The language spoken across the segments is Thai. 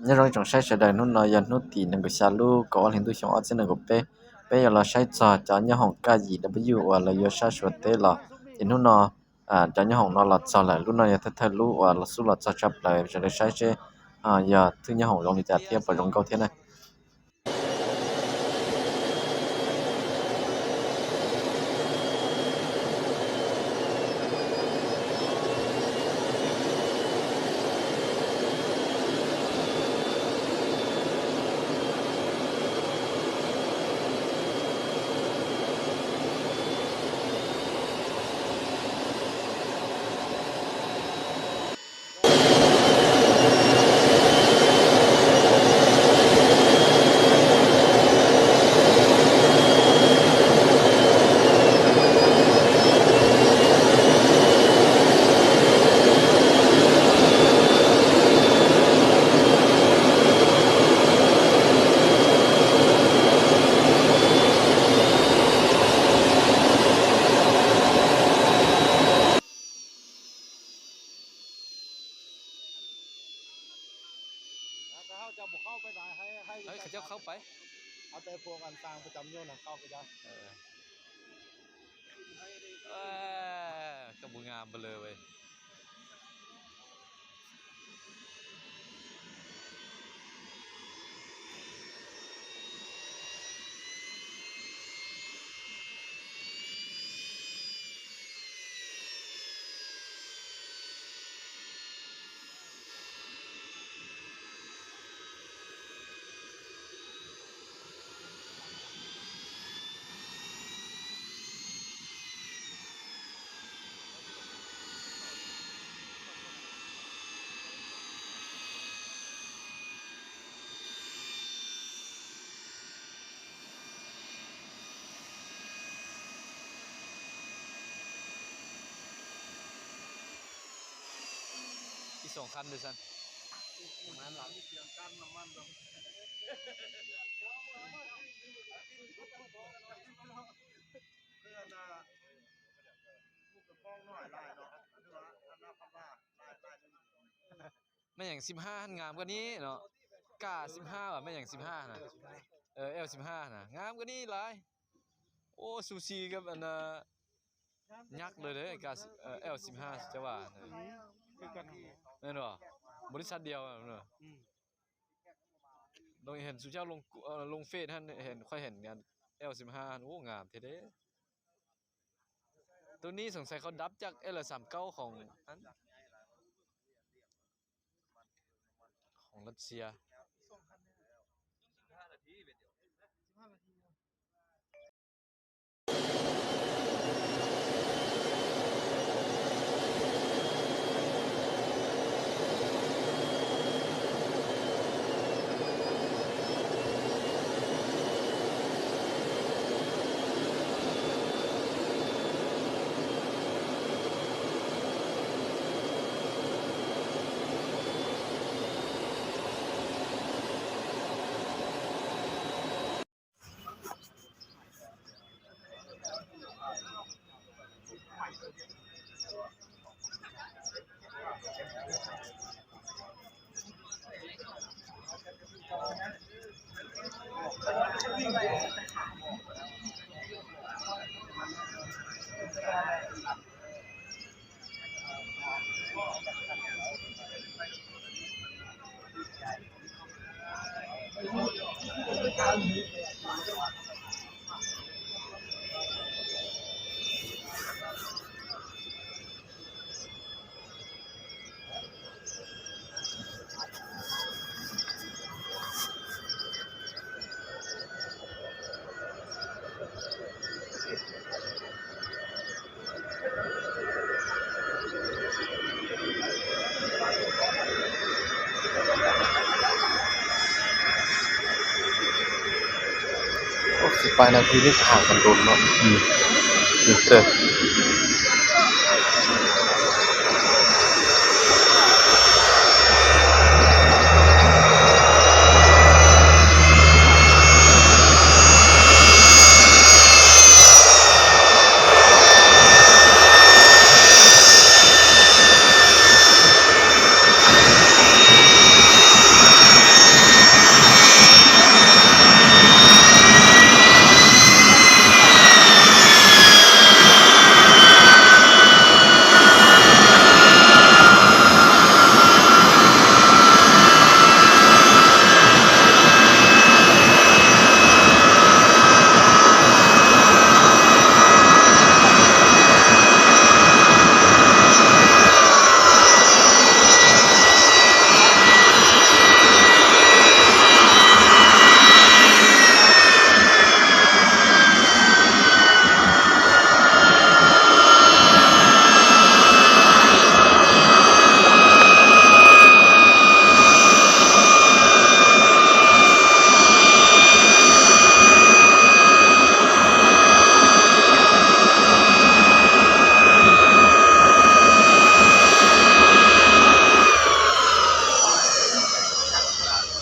nhớ rồi trong sai sẽ đời nó nói giờ nó tì nâng cái xa lu có hiện tôi xong ở trên nâng cái bé giờ là sai cho nhớ hỏng cái gì đó ví dụ là giờ sai sửa tế là thì nó cho nhớ hỏng nó là cho lại lúc này thay thay lu là số là cho chấp lại rồi sai sẽ giờ thứ nhớ hỏng lòng thì tiếp và lòng câu thế nàyจะบุกเข้าไปได้ให้เขาจะเข้าไปเอาแต่พวกอันต่างประจำโยนเข้าไปได้กระบุงงามไปเลยเว้ยที่สองคันด้วยซันน้ำหลังเสียงกั้นน้ำมันตรงเพื่อนลูกกระป้องหน่อยลายเนาะอันนี้ว่าอันนั้นคำว่าลายไม่อย่าง15งามกว่านี้เนาะกา15ว่ะไม่อย่าง15นะL15นะงามกว่านี้หลายโอ้ซูซีกับอันยักษ์เลยกาL15จะว่าคือกันแน่นอนบริษัทเดียวเนอะลงเห็นสุเจ้าลงเฟซท่านเห็นค่อยเห็นงานL15โอ้งามเท่เด้ตัวนี้สงสัยเขาดับจากL39ของรัสเซีย18 นาทีนี่ห่างกันโดนเนาะเจอ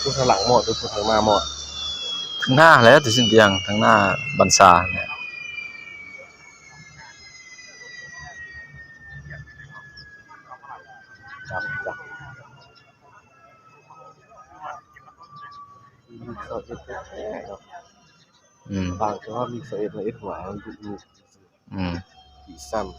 ผู้ทางหลังหมดหรือผู้ทางมาหมดทางหน้าแล้วแต่สิ้นเปียงทางหน้าบัญชาเนี่ยครับจ้ะมีโซเอ็ดแท้ๆเนาะ บางก็มีโซเอ็ดมาเอ็ดหัวมันอยู่ปีซ้ำ